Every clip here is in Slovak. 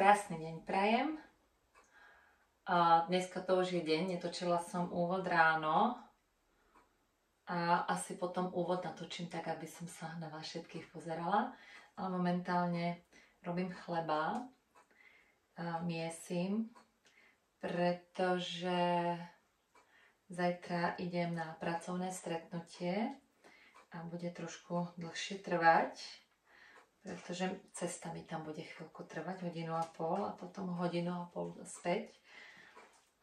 Krásny deň prajem. A dneska to už je deň, netočila som úvod ráno a asi potom úvod natočím tak, aby som sa na vás všetkých pozerala. Ale momentálne robím chleba, miesím, pretože zajtra idem na pracovné stretnutie a bude trošku dlhšie trvať, pretože cesta mi tam bude chvíľku trvať, 1,5 hodiny a potom 1,5 hodiny späť.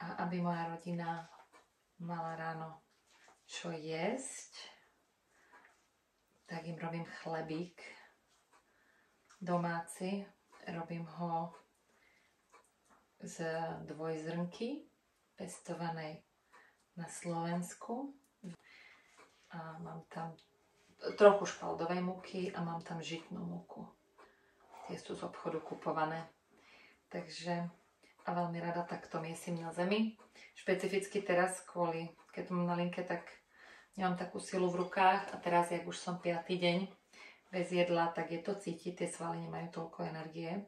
A aby moja rodina mala ráno čo jesť, tak im robím chlebík domáci. Robím ho z dvojzrnky, pestovanej na Slovensku. A mám tam trochu špaldovej múky a mám tam žitnú múku. Tie sú z obchodu kupované. Takže a veľmi rada takto miesím na zemi. Špecificky teraz kvôli, keď to mám na linke, tak nemám takú silu v rukách a teraz, jak už som 5. deň bez jedla, tak je to cítiť, tie svaly nemajú toľko energie.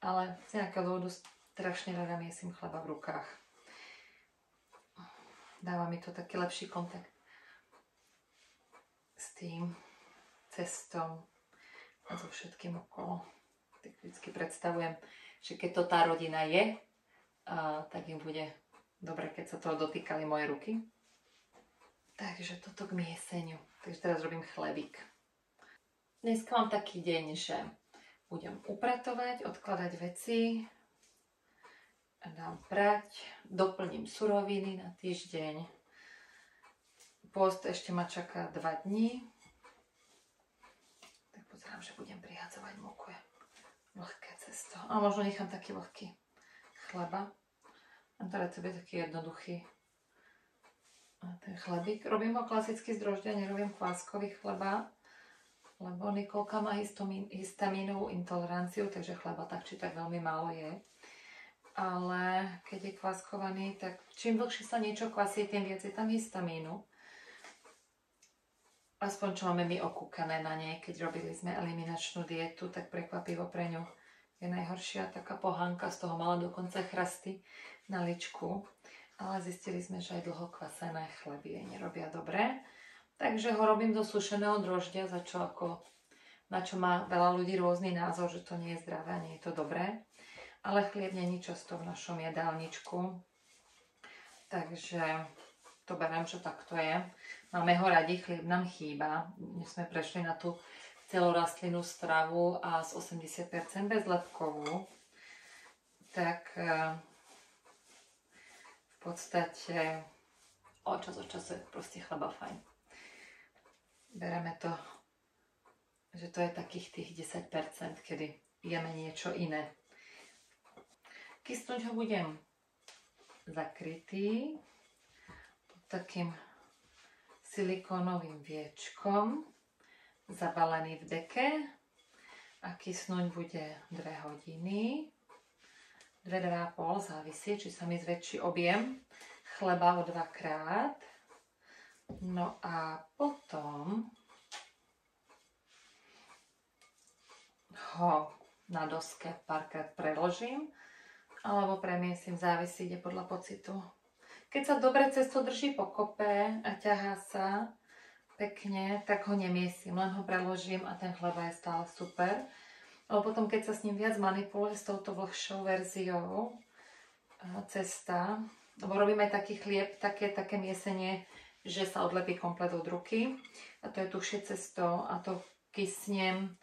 Ale z nejakého dôvodu strašne rada miesím chleba v rukách. Dáva mi to taký lepší kontakt s tým cestom a so všetkým okolo. Tak vždycky predstavujem, že keď to tá rodina je, tak im bude dobre, keď sa toho dotýkali moje ruky. Takže toto k mieseniu. Takže teraz robím chlebík. Dneska mám taký deň, že budem upratovať, odkladať veci, dám prať, doplním suroviny na týždeň. Pôst ešte ma čaká 2 dní. Tak pozerám, že budem prihadzovať múku. Vlhké cesto. A možno nechám taký vlhký chleba. A to recept je taký jednoduchý. A ten chlebík. Robím ho klasicky z drožďa, nerobím kváskový chleba, lebo Nikolka má histamínovú intoleranciu, takže chleba tak či tak veľmi málo je. Ale keď je kváskovaný, tak čím dlhšie sa niečo kvasí, tým viac je tam histamínu. Aspoň čo máme my okúkané na nej, keď robili sme eliminačnú dietu, tak prekvapivo pre ňu je najhoršia taká pohánka, z toho mala dokonca chrasty na ličku. Ale zistili sme, že aj dlho kvasené chleby jej nerobia dobre. Takže ho robím do sušeného droždia, na čo má veľa ľudí rôzny názor, že to nie je zdravé a nie je to dobré. Ale chlieb není často v našom jedálničku. Takže to beriem, že takto je. Máme ho radi, chlieb nám chýba. My sme prešli na tú celorastlinnú stravu a z 80% bezlepkovú. Tak v podstate od času je proste chleba fajn. Bereme to, že to je takých tých 10%, kedy jeme niečo iné. Kysnúť ho budem zakrytý pod takým silikónovým viečkom, zabalený v deke a kysnúť bude 2 hodiny, 2,5, závisí, či sa mi zväčší objem chleba o 2-krát. No a potom ho na doske párkrát preložím alebo premiesím, závisí, ide podľa pocitu. Keď sa dobre cesto drží pokope a ťahá sa pekne, tak ho nemiesím, len ho preložím a ten chleba je stále super. Ale potom, keď sa s ním viac manipuluje s touto vlhšou verziou cesta, lebo robím aj taký chlieb, také miesenie, že sa odlepí komplet od ruky. A to je tušie cesto a to kysnem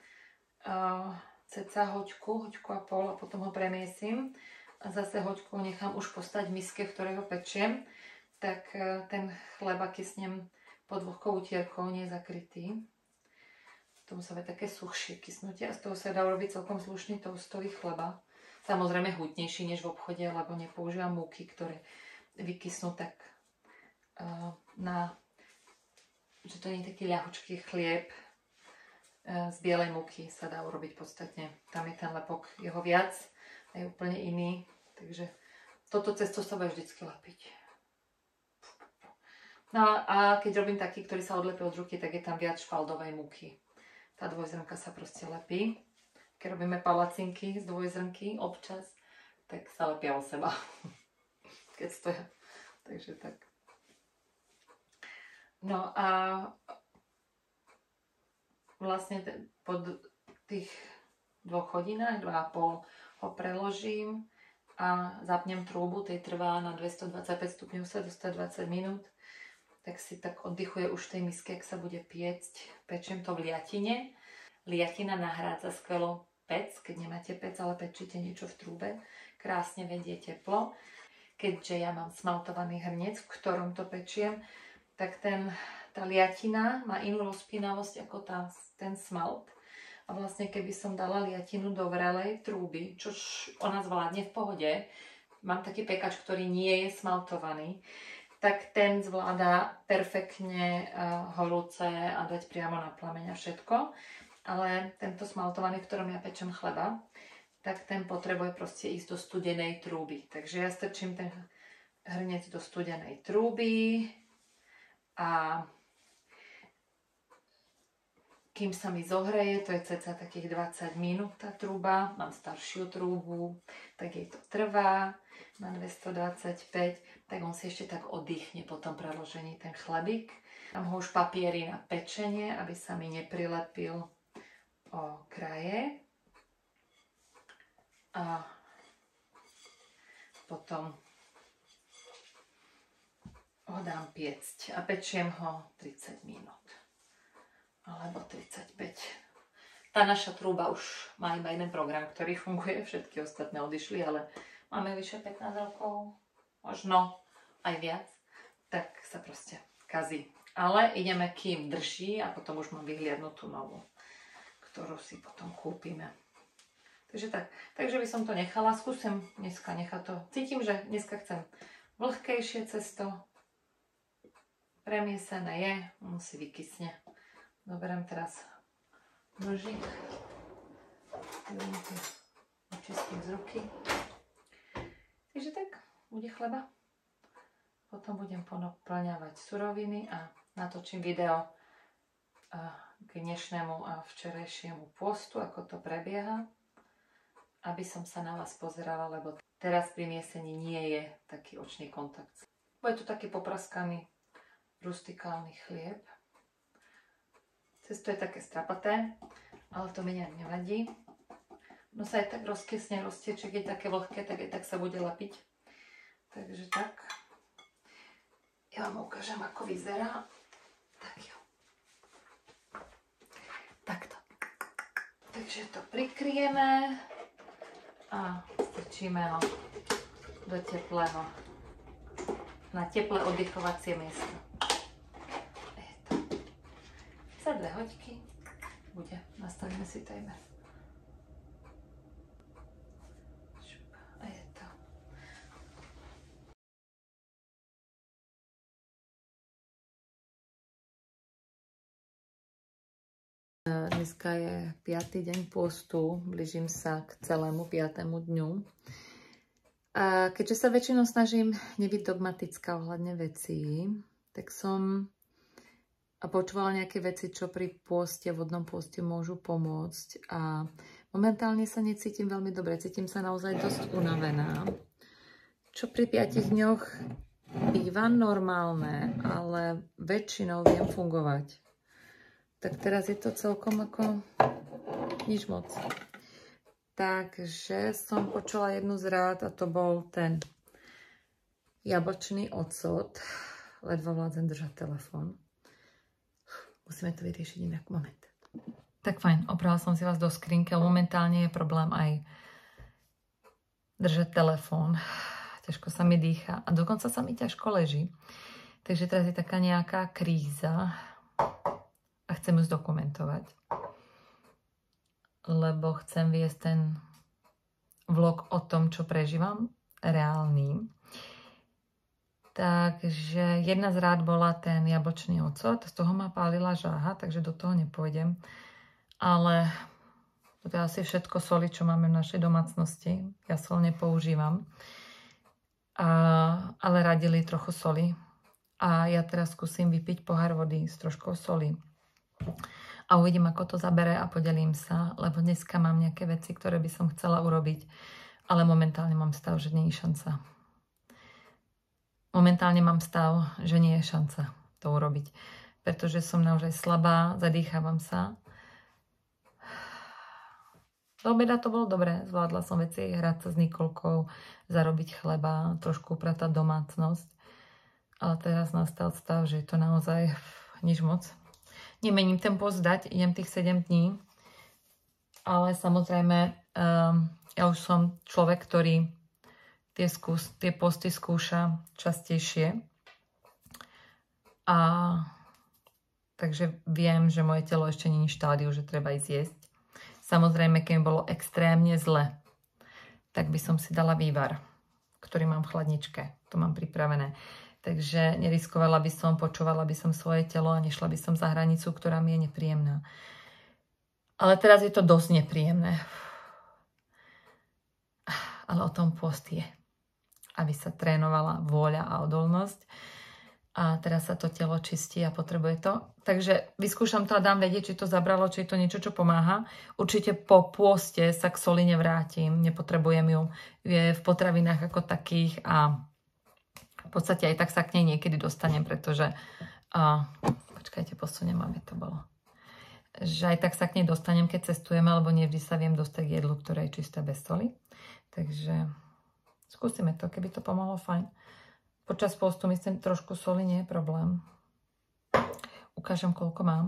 cca hoďku a pol a potom ho premiesím. A zase hoďku nechám už postať v miske, v ktorej ho pečiem. Tak ten chleba kysnem pod vlhkou utierkou, nie je zakrytý. Tomu sa vie také suchšie kysnutie a z toho sa dá urobiť celkom slušný toastový chleba. Samozrejme hutnejší než v obchode, lebo nepoužívam múky, ktoré vykysnú tak že to nie je taký ľahučký chlieb. Z bielej múky sa dá urobiť podstatne. Tam je ten lepok jeho viac a je úplne iný. Takže toto cesto sa bude vždycky lepiť. No a keď robím taký, ktorý sa odlepí od ruky, tak je tam viac špaldovej múky. Tá dvojzrnka sa proste lepí. keď robíme palacinky z dvojzrnky občas, tak sa lepia o seba, keď stoja. Takže tak. No a vlastne po tých 2 hodinách, 2,5 ho preložím a zapnem trúbu, tej trvá na 225 stupňov sa do 120 minút. Tak si tak oddychuje už v tej miske, ak sa bude piecť. Pečiem to v liatine. Liatina nahrádza skvelo pec, keď nemáte pec, ale pečíte niečo v trúbe. Krásne vedie teplo. Keďže ja mám smaltovaný hrniec, v ktorom to pečiem, tak tá liatina má inú rozpínavosť ako ten smalt. A vlastne keby som dala liatinu do vrelej trúby, čož ona zvládne v pohode, mám taký pekač, ktorý nie je smaltovaný, tak ten zvláda perfektne horúce a dať priamo na plameň a všetko. Ale tento smaltovaný, v ktorom ja pečem chleba, tak ten potrebuje proste ísť do studenej trúby. Takže ja strčím ten hrniec do studenej trúby a kým sa mi zohreje, to je cca takých 20 minút tá trúba, mám staršiu trúbu, tak jej to trvá na 225, tak on si ešte tak oddychne po tom preložení ten chlebík. Tam ho už papiery na pečenie, aby sa mi neprilepil o kraje. A potom ho dám piecť a pečiem ho 30 minút. Alebo 35. Tá naša trúba už má iba jeden program, ktorý funguje, všetky ostatné odišli, ale máme vyše 15 rokov, možno aj viac, tak sa proste kazí. Ale ideme, kým drží a potom už mám vyhliadnutú novú, ktorú si potom kúpime. Takže tak, takže by som to nechala, skúsim dneska nechať to. Cítim, že dneska chcem vlhkejšie cesto, premiesené je, on si vykysne. Zoberiem teraz nožík, očistím z ruky. Takže tak, bude chleba. Potom budem ponaplňavať suroviny a natočím video k dnešnému a včerajšiemu pôstu, ako to prebieha, aby som sa na vás pozerala, lebo teraz pri miesení nie je taký očný kontakt. Bude tu taký popraskaný rustikálny chlieb. Cesto je také strapaté, ale to mi nejak nevadí. No sa aj tak rozkysne, roztečie, keď je také vlhké, tak aj tak sa bude lapiť. Takže tak. Ja vám ukážem, ako vyzerá. Tak jo. Takto. Takže to prikryjeme a strčíme ho do teplého, na teplé oddychovacie miesto. Za 2 hoďky bude. Nastavíme si timer. A je to. Dneska je 5. deň pôstu, blížim sa k celému 5. dňu. A keďže sa väčšinou snažím nebyť dogmatická ohľadne vecí, tak som počúvala nejaké veci, čo pri pôste, vodnom pôste môžu pomôcť. A momentálne sa necítim veľmi dobre, cítim sa naozaj dosť unavená. Čo pri 5 dňoch býva normálne, ale väčšinou viem fungovať. Tak teraz je to celkom ako nič moc. Takže som počula jednu z rád a to bol ten jablčný ocot. Ledva vládzem držať telefón. Musíme to vyriešiť inak. Moment. Tak fajn, oprala som si vás do skrinky, ale momentálne je problém aj držať telefón. Ťažko sa mi dýcha a dokonca sa mi ťažko leží. Takže teraz je taká nejaká kríza a chcem ju zdokumentovať. Lebo chcem viesť ten vlog o tom, čo prežívam, reálny. Takže jedna z rád bola ten jablčný ocot, z toho ma pálila žáha, takže do toho nepôjdem. Ale to je asi všetko soli, čo máme v našej domácnosti. Ja sol nepoužívam. Ale radili trochu soli. A ja teraz skúsim vypiť pohár vody s troškou soli. A uvidím, ako to zabere a podelím sa, lebo dneska mám nejaké veci, ktoré by som chcela urobiť, ale momentálne mám stav, že nie je šanca. Momentálne mám stav, že nie je šanca to urobiť, pretože som naozaj slabá, zadýchávam sa. Do obeda to bolo dobré, zvládla som veci, hrať sa s Nikolkou, zarobiť chleba, trošku upratať domácnosť. Ale teraz nastal stav, že je to naozaj nič moc. Nemením ten post dať, idem tých 7 dní. Ale samozrejme, ja už som človek, ktorý tie posty skúša častejšie. A takže viem, že moje telo ešte nie je v štádiu, že treba ísť jesť. Samozrejme, keď mi bolo extrémne zle, tak by som si dala vývar, ktorý mám v chladničke. To mám pripravené. Takže neriskovala by som, počúvala by som svoje telo a nešla by som za hranicu, ktorá mi je nepríjemná. Ale teraz je to dosť nepríjemné. Ale o tom post je. Aby sa trénovala vôľa a odolnosť. A teraz sa to telo čistí a potrebuje to. Takže vyskúšam to a dám vedieť, či to zabralo, či je to niečo, čo pomáha. Určite po pôste sa k soli nevrátim. Nepotrebujem ju. Je v potravinách ako takých a v podstate aj tak sa k nej niekedy dostanem, pretože počkajte, posuniem, aby to bolo. Že aj tak sa k nej dostanem, keď cestujeme, alebo nevždy sa viem dostať k jedlu, ktoré je čisté bez soli. Takže skúsime to, keby to pomohlo, fajn. Počas postu myslím, trošku soli nie je problém. Ukážem, koľko mám.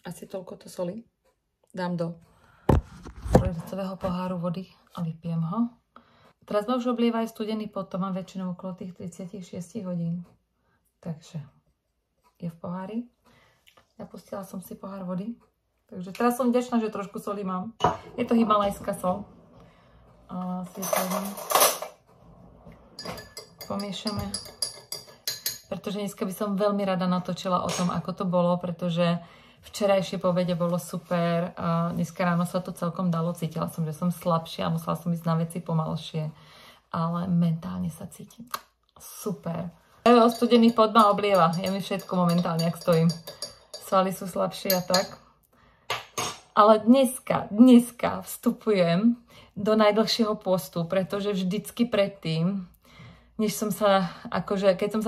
Asi toľko to soli. Dám do ledovcového poháru vody a vypijem ho. Teraz ma už oblieva aj studený pot, to mám väčšinou okolo tých 36 hodín. Takže je v pohári. Ja pustila som si pohár vody. Takže teraz som vďačná, že trošku soli mám. Je to himalajská sol. A si to pomiešame. Pretože dneska by som veľmi rada natočila o tom, ako to bolo, pretože včerajšie po obede bolo super. A dneska ráno sa to celkom dalo. Cítila som, že som slabšia a musela som ísť na veci pomalšie. Ale mentálne sa cítim super. Studený pot ma oblieva. Je mi všetko momentálne, ak stojím. Svaly sú slabšie a tak. Ale dneska vstupujem do najdlhšieho postu, pretože vždycky predtým, než som sa, akože keď som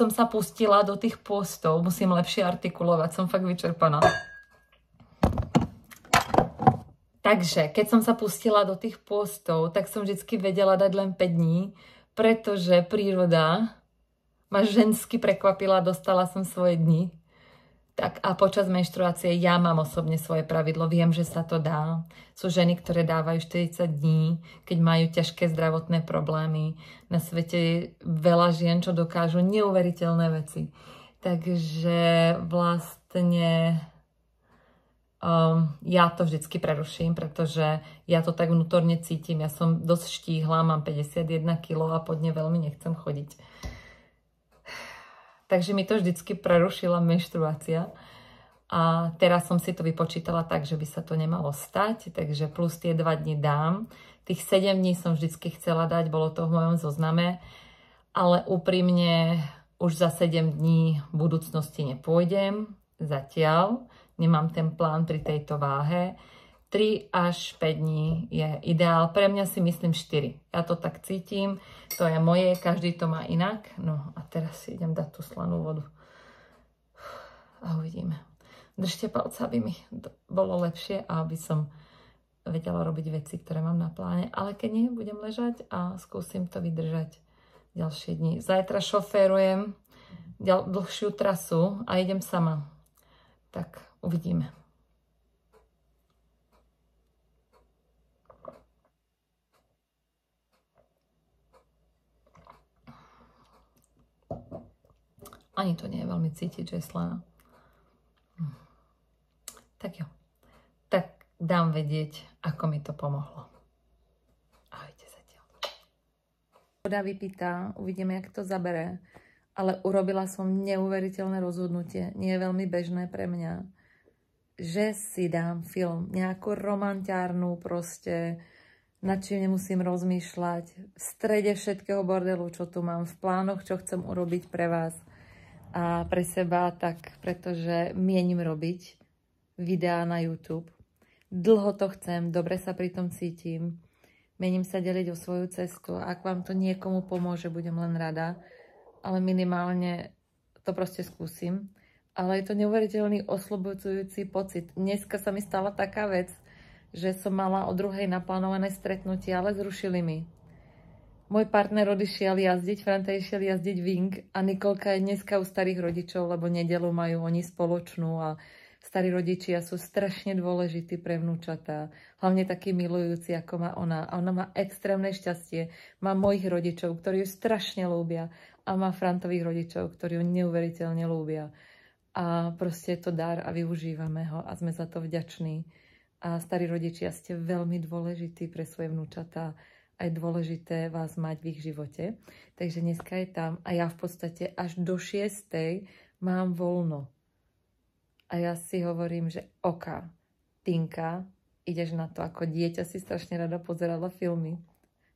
sa pustila do tých postov, musím lepšie artikulovať, som fakt vyčerpaná. Takže, keď som sa pustila do tých postov, tak som vždycky vedela dať len 5 dní, pretože príroda ma žensky prekvapila, dostala som svoje dni. Tak a počas menštruácie ja mám osobne svoje pravidlo, viem, že sa to dá. Sú ženy, ktoré dávajú 40 dní, keď majú ťažké zdravotné problémy. Na svete je veľa žien, čo dokážu neuveriteľné veci. Takže vlastne ja to vždycky preruším, pretože ja to tak vnútorne cítim. Ja som dosť štíhla, mám 51 kg a pod ne veľmi nechcem chodiť. Takže mi to vždycky prerušila menštruácia. A teraz som si to vypočítala tak, že by sa to nemalo stať. Takže plus tie 2 dni dám. Tých 7 dní som vždycky chcela dať, bolo to v mojom zozname. Ale úprimne už za 7 dní v budúcnosti nepôjdem. Zatiaľ nemám ten plán pri tejto váhe. 3 až 5 dní je ideál. Pre mňa si myslím 4. Ja to tak cítim. To je moje, každý to má inak. No a teraz si idem dať tú slanú vodu. A uvidíme. Držte palca, aby mi bolo lepšie a aby som vedela robiť veci, ktoré mám na pláne. Ale keď nie, budem ležať a skúsim to vydržať ďalšie dni. Zajtra šoférujem dlhšiu trasu a idem sama. Tak uvidíme. Ani to nie je veľmi cítiť, že je slaná. Tak jo. Tak dám vedieť, ako mi to pomohlo. Ahojte zatiaľ. Voda vypitá, uvidíme, jak to zabere. Ale urobila som neuveriteľné rozhodnutie. Nie je veľmi bežné pre mňa, že si dám film. Nejakú romantiárnu proste nad čím nemusím rozmýšľať, v strede všetkého bordelu, čo tu mám v plánoch, čo chcem urobiť pre vás a pre seba, tak pretože mienim robiť videá na YouTube. Dlho to chcem, dobre sa pri tom cítim, mienim sa deliť o svoju cestu. Ak vám to niekomu pomôže, budem len rada, ale minimálne to proste skúsim. Ale je to neuveriteľný oslobodzujúci pocit. Dneska sa mi stala taká vec, že som mala o 2:00 naplánované stretnutie, ale zrušili mi. Môj partner odišiel jazdiť, Franta išiel jazdiť wing a Nikolka je dneska u starých rodičov, lebo nedeľu majú oni spoločnú a starí rodičia sú strašne dôležití pre vnúčatá. Hlavne takí milujúci, ako má ona. A ona má extrémne šťastie. Má mojich rodičov, ktorí ju strašne ľúbia a má Frantových rodičov, ktorí ju neuveriteľne ľúbia. A proste je to dar a využívame ho a sme za to vďační. A starí rodičia ste veľmi dôležití pre svoje vnúčatá. A je dôležité vás mať v ich živote. Takže dneska je tam a ja v podstate až do 6:00 mám voľno. A ja si hovorím, že oka, Tinka, ideš na to. Ako dieťa si strašne rada pozerala filmy.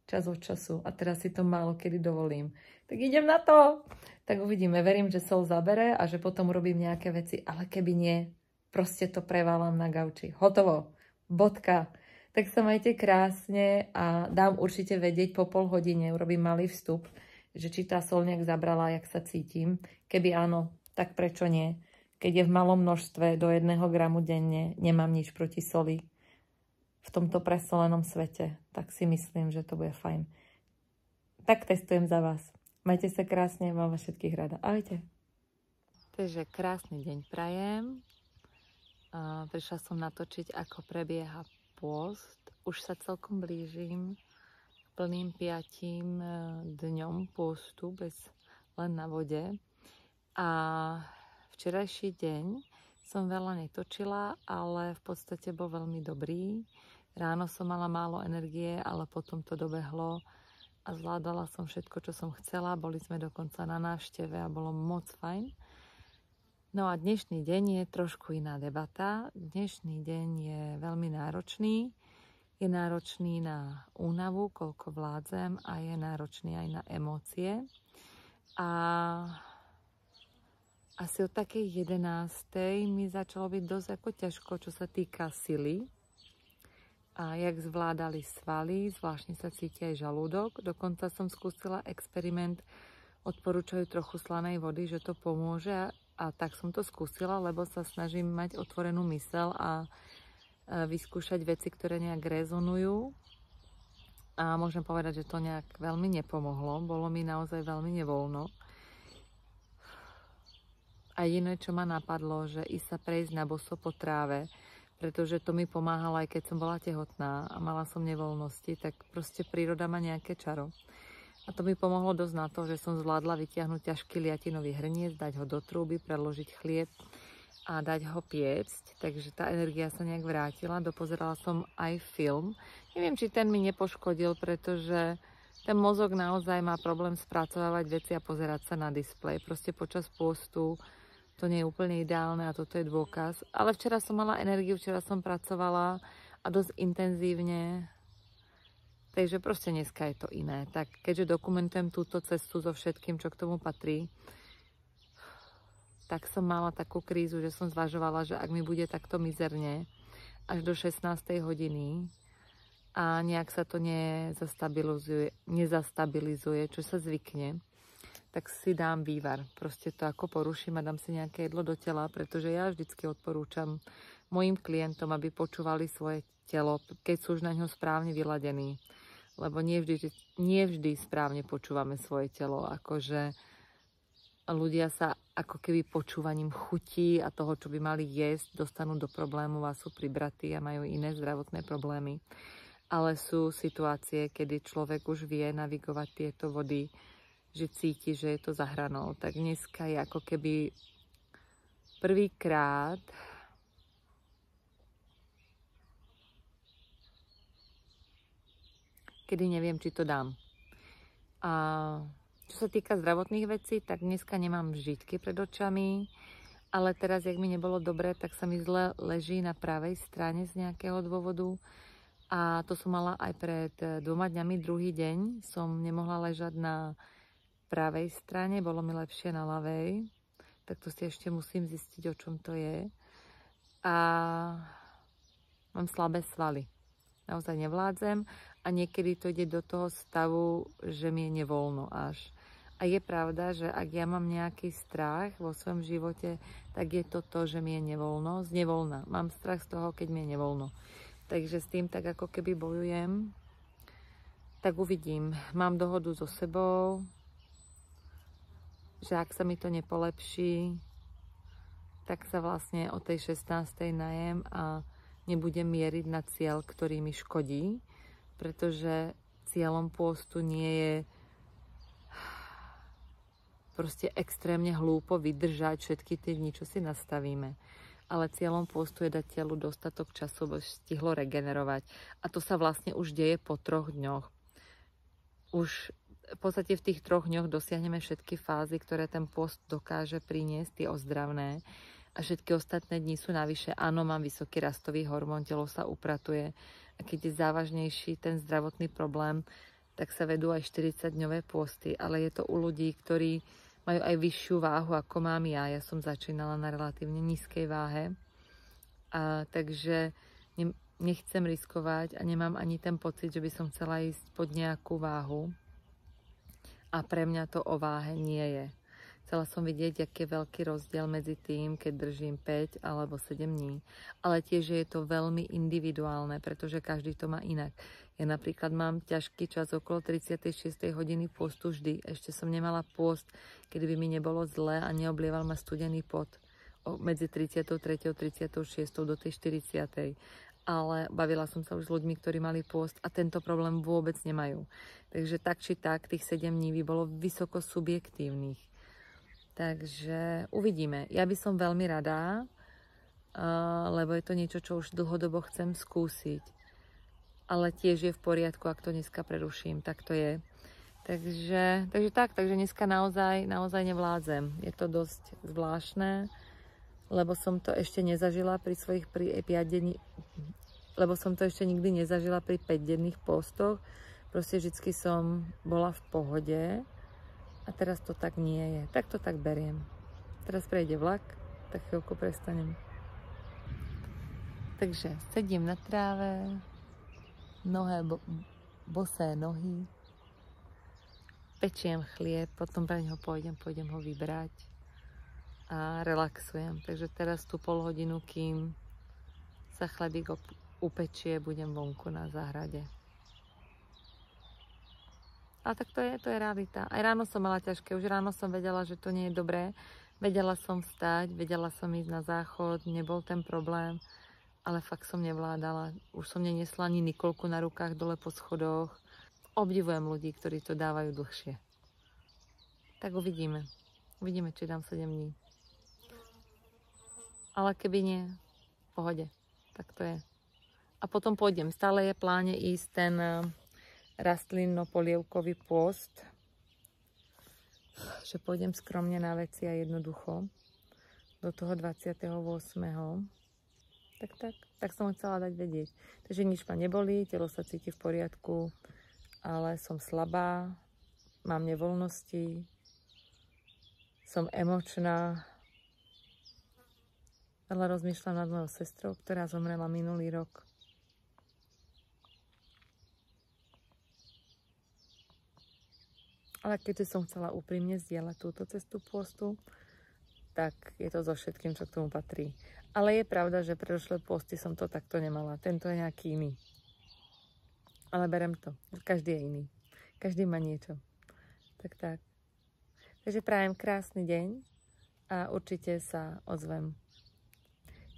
Čas od času. A teraz si to málo kedy dovolím. Tak idem na to. Tak uvidíme. Verím, že Sol zabere a že potom urobím nejaké veci. Ale keby nie, proste to preválam na gauči. Hotovo. Bodka. Tak sa majte krásne a dám určite vedieť po pol hodine. Urobím malý vstup, že či tá sol nejak zabrala, jak sa cítim. Keby áno, tak prečo nie? Keď je v malom množstve do 1 gramu denne, nemám nič proti soli. V tomto presolenom svete, tak si myslím, že to bude fajn. Tak testujem za vás. Majte sa krásne, mám vás všetkých rada. Ahojte. Takže krásny deň prajem. Prišla som natočiť, ako prebieha pôst. Už sa celkom blížim k plným 5 dňom pôstu, len na vode. A včerajší deň som veľa netočila, ale v podstate bol veľmi dobrý. Ráno som mala málo energie, ale potom to dobehlo a zvládala som všetko, čo som chcela. Boli sme dokonca na návšteve a bolo moc fajn. No a dnešný deň je trošku iná debata. Dnešný deň je veľmi náročný. Je náročný na únavu, koľko vládzem, a je náročný aj na emócie. A asi od takej 11:00 mi začalo byť dosť ako ťažko, čo sa týka sily. A jak zvládali svaly, zvláštne sa cíti aj žalúdok. Dokonca som skúsila experiment, odporúčajú trochu slanej vody, že to pomôže. A tak som to skúsila, lebo sa snažím mať otvorenú myseľ a vyskúšať veci, ktoré nejak rezonujú. A môžem povedať, že to nejak veľmi nepomohlo. Bolo mi naozaj veľmi nevoľno. A jediné, čo ma napadlo, že ísť sa prejsť na boso po tráve, pretože to mi pomáhalo, aj keď som bola tehotná a mala som nevoľnosti, tak proste príroda má nejaké čaro. A to mi pomohlo dosť na to, že som zvládla vytiahnuť ťažký liatinový hrniec, dať ho do trúby, predložiť chlieb a dať ho piecť. Takže tá energia sa nejak vrátila. Dopozerala som aj film. Neviem, či ten mi nepoškodil, pretože ten mozog naozaj má problém spracovávať veci a pozerať sa na displej. Proste počas pôstu to nie je úplne ideálne a toto je dôkaz. Ale včera som mala energiu, včera som pracovala a dosť intenzívne. Takže proste dneska je to iné. Tak keďže dokumentujem túto cestu so všetkým, čo k tomu patrí, tak som mala takú krízu, že som zvažovala, že ak mi bude takto mizerne až do 16:00 hodiny a nejak sa to nezastabilizuje, čo sa zvykne, tak si dám vývar. Proste to ako poruším a dám si nejaké jedlo do tela, pretože ja vždycky odporúčam mojim klientom, aby počúvali svoje telo, keď sú už na ňo správne vyladení. Lebo nie vždy správne počúvame svoje telo. Akože ľudia sa ako keby počúvaním chutí a toho, čo by mali jesť, dostanú do problémov a sú pribratí a majú iné zdravotné problémy. Ale sú situácie, kedy človek už vie navigovať tieto vody, že cíti, že je to za hranou. Tak dneska je ako keby prvýkrát kedy neviem, či to dám. A čo sa týka zdravotných vecí, tak dneska nemám žítky pred očami, ale teraz, jak mi nebolo dobre, tak sa mi zle leží na pravej strane z nejakého dôvodu A to som mala aj pred 2 dňami, druhý deň som nemohla ležať na pravej strane, bolo mi lepšie na ľavej. Tak to si ešte musím zistiť, o čom to je. A mám slabé svaly. Naozaj nevládzem a niekedy to ide do toho stavu, že mi je nevoľno až. A je pravda, že ak ja mám nejaký strach vo svojom živote, tak je to to, že mi je nevoľno. Z nevoľna. Mám strach z toho, keď mi je nevoľno. Takže s tým tak ako keby bojujem. Tak uvidím. Mám dohodu so sebou, že ak sa mi to nepolepší, tak sa vlastne o tej 16. najem a nebudem mieriť na cieľ, ktorý mi škodí, pretože cieľom pôstu nie je proste extrémne hlúpo vydržať všetky tie dni, čo si nastavíme. Ale cieľom pôstu je dať telu dostatok času, aby stihlo regenerovať. A to sa vlastne už deje po 3 dňoch. Už v podstate v tých 3 dňoch dosiahneme všetky fázy, ktoré ten pôst dokáže priniesť, tie ozdravné. A všetky ostatné dni sú navyše. Áno, mám vysoký rastový hormón, telo sa upratuje. A keď je závažnejší ten zdravotný problém, tak sa vedú aj 40-dňové pôsty. Ale je to u ľudí, ktorí majú aj vyššiu váhu, ako mám ja. Ja som začínala na relatívne nízkej váhe. Takže nechcem riskovať a nemám ani ten pocit, že by som chcela ísť pod nejakú váhu. A pre mňa to o váhe nie je. Chcela som vidieť, aký je veľký rozdiel medzi tým, keď držím 5 alebo 7 dní. Ale tiež je to veľmi individuálne, pretože každý to má inak. Ja napríklad mám ťažký čas okolo 36. hodiny pôstu vždy. Ešte som nemala pôst, kedy by mi nebolo zle a neoblieval ma studený pot medzi 33. a 36. do tej 40. Ale bavila som sa už s ľuďmi, ktorí mali pôst a tento problém vôbec nemajú. Takže tak či tak, tých 7 dní by bolo vysoko subjektívnych. Takže uvidíme. Ja by som veľmi rada, lebo je to niečo, čo už dlhodobo chcem skúsiť. Ale tiež je v poriadku, ak to dneska preruším. Tak to je. Takže dneska naozaj nevládzem. Je to dosť zvláštne, lebo som to ešte nezažila pri svojich 5 dní, lebo som to ešte nikdy nezažila pri 5-denných postoch. Proste vždycky som bola v pohode. A teraz to tak nie je. Tak to tak beriem. Teraz prejde vlak, tak chvíľku prestanem. Takže sedím na tráve, bosé nohy, pečiem chlieb, potom pre neho pôjdem ho vybrať a relaxujem. Takže teraz tú pol hodinu, kým sa chlebík upečie, budem vonku na záhrade. Ale tak to je realita. Aj ráno som mala ťažké, už ráno som vedela, že to nie je dobré. Vedela som vstať, vedela som ísť na záchod, nebol ten problém, ale fakt som nevládala. Už som neniesla ani Nikolku na rukách dole po schodoch. Obdivujem ľudí, ktorí to dávajú dlhšie. Tak uvidíme. Uvidíme, či dám 7 dní. Ale keby nie, v pohode. Tak to je. A potom pôjdem. Stále je v pláne ísť ten rastlinno-polievkový pôst, že pôjdem skromne na veci a jednoducho do toho 28. Tak som chcela dať vedieť. Takže nič ma nebolí, telo sa cíti v poriadku, ale som slabá, mám nevoľnosti, som emočná, veľa rozmýšľam nad mojou sestrou, ktorá zomrela minulý rok. Ale keďže som chcela úprimne zdieľať túto cestu pôstu, tak je to so všetkým, čo k tomu patrí. Ale je pravda, že predošlé pôsty som to takto nemala. Tento je nejaký iný. Ale berem to. Každý je iný. Každý má niečo. Tak. Takže prajem krásny deň a určite sa ozvem.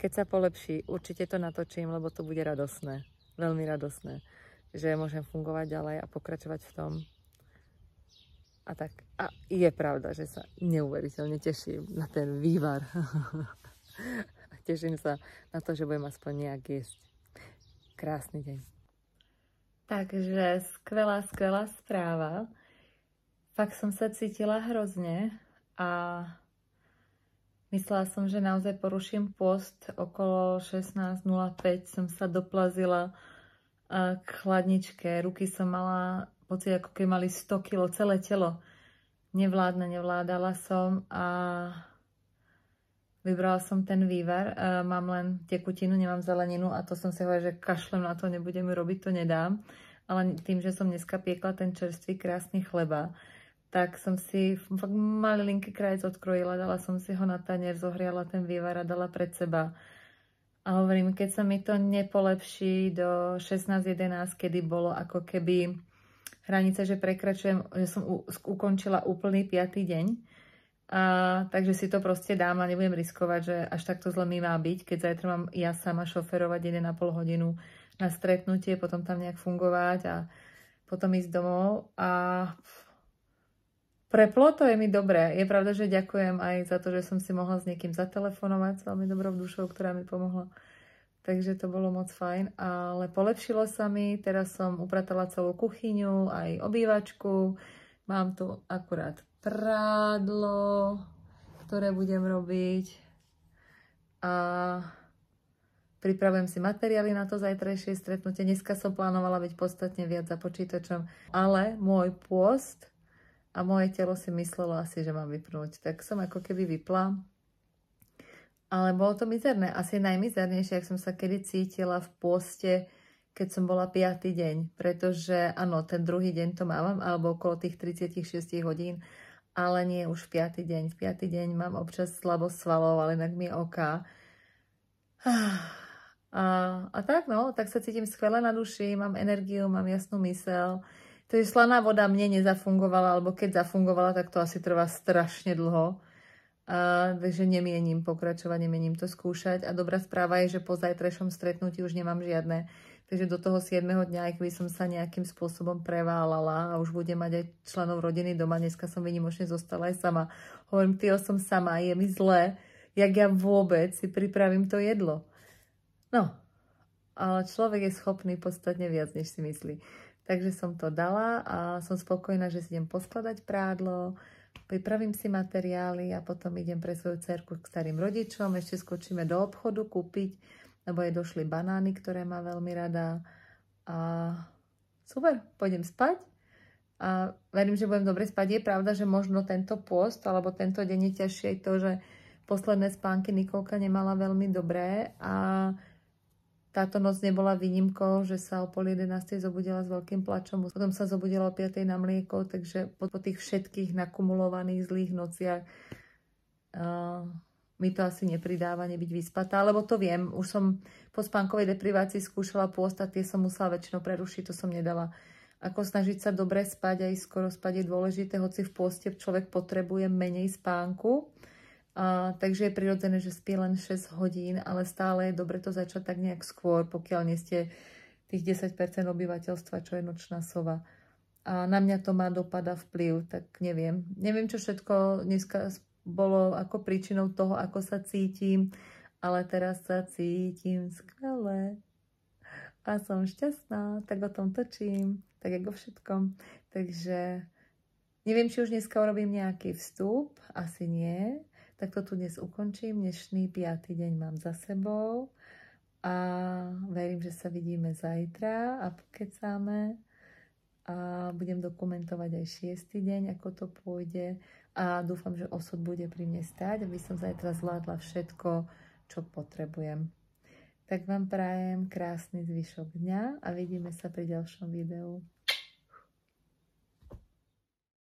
Keď sa polepší, určite to natočím, lebo to bude radosné. Veľmi radosné. Že môžem fungovať ďalej a pokračovať v tom. A tak. A je pravda, že sa neuveriteľne teším na ten vývar. A teším sa na to, že budem aspoň nejak jesť. Krásny deň. Takže skvelá správa. Fakt som sa cítila hrozne a myslela som, že naozaj poruším post. Okolo 16:05 som sa doplazila k chladničke. Ruky som mala pocit, ako keď mali 100 kg, celé telo. Nevládala som a vybrala som ten vývar. Mám len tekutinu, nemám zeleninu a to som si hovorila, že kašlem na to, nebudem robiť, to nedám. Ale tým, že som dneska piekla ten čerstvý, krásny chleba, tak som si fakt malinký krajec odkrojila, dala som si ho na tanier, zohriala ten vývar a dala pred seba. A hovorím, keď sa mi to nepolepší do 16-11, kedy bolo ako keby hranica, že prekračujem, že som ukončila úplný 5. deň. Takže si to proste dám a nebudem riskovať, že až takto zle mi má byť, keď zajtra mám ja sama šoferovať 1,5 hodinu na stretnutie, potom tam nejak fungovať a potom ísť domov. A preplo to je mi dobré. Je pravda, že ďakujem aj za to, že som si mohla s niekým zatelefonovať s veľmi dobrou dušou, ktorá mi pomohla. Takže to bolo moc fajn, ale polepšilo sa mi. Teraz som upratala celú kuchyňu, aj obývačku. Mám tu akurát prádlo, ktoré budem robiť. A pripravujem si materiály na to zajtrajšie stretnutie. Dneska som plánovala byť podstatne viac za počítačom, ale môj pôst a moje telo si myslelo asi, že mám vypnúť. Tak som ako keby vypla. Ale bolo to mizerné. Asi najmizernejšie, ak som sa kedy cítila v pôste, keď som bola 5. deň. Pretože, áno, ten druhý deň to mám, alebo okolo tých 36 hodín, ale nie už v 5. deň. V 5. deň mám občas slabosť svalov, ale inak mi je oká. A tak, no, tak sa cítim skvele na duši, mám energiu, mám jasnú myseľ. Takže slaná voda mne nezafungovala, alebo keď zafungovala, tak to asi trvá strašne dlho. Takže nemienim pokračovať, nemienim to skúšať. A dobrá správa je, že po zajtrajšom stretnutí už nemám žiadne. Takže do toho 7. dňa, aj keby som sa nejakým spôsobom preválala a už budem mať aj členov rodiny doma, dneska som výnimočne zostala aj sama. Hovorím, som sama, je mi zle, jak ja vôbec si pripravím to jedlo. No, ale človek je schopný podstatne viac, než si myslí. Takže som to dala a som spokojná, že si idem poskladať prádlo, pripravím si materiály a potom idem pre svoju dcerku k starým rodičom. Ešte skočíme do obchodu kúpiť, lebo jej došli banány, ktoré má veľmi rada. A super, pôjdem spať a verím, že budem dobre spať. Je pravda, že možno tento pôst alebo tento deň je ťažšie aj to, že posledné spánky Nikolka nemala veľmi dobré a táto noc nebola výnimkou, že sa o 10:30 zobudila s veľkým plačom. Potom sa zobudila o 5:00 na mlieko, takže po tých všetkých nakumulovaných zlých nociach mi to asi nepridáva nebyť vyspatá, lebo to viem. Už som po spánkovej deprivácii skúšala pôst a tie som musela väčšinou prerušiť, to som nedala. Ako snažiť sa dobre spať, aj skoro spať je dôležité, hoci v pôste človek potrebuje menej spánku. Takže je prirodzené, že spí len 6 hodín, ale stále je dobre to začať tak nejak skôr, pokiaľ nie ste tých 10% obyvateľstva, čo je nočná sova. A na mňa to má dopad a vplyv, tak neviem. Neviem, čo všetko dneska bolo ako príčinou toho, ako sa cítim, ale teraz sa cítim skvelé. A som šťastná, tak o tom točím, tak ako všetkom. Takže neviem, či už dneska urobím nejaký vstup, asi nie. Tak to tu dnes ukončím. Dnešný 5. deň mám za sebou a verím, že sa vidíme zajtra a pokecáme a budem dokumentovať aj 6. deň, ako to pôjde a dúfam, že osud bude pri mne stáť, aby som zajtra zvládla všetko, čo potrebujem. Tak vám prajem krásny zvyšok dňa a vidíme sa pri ďalšom videu.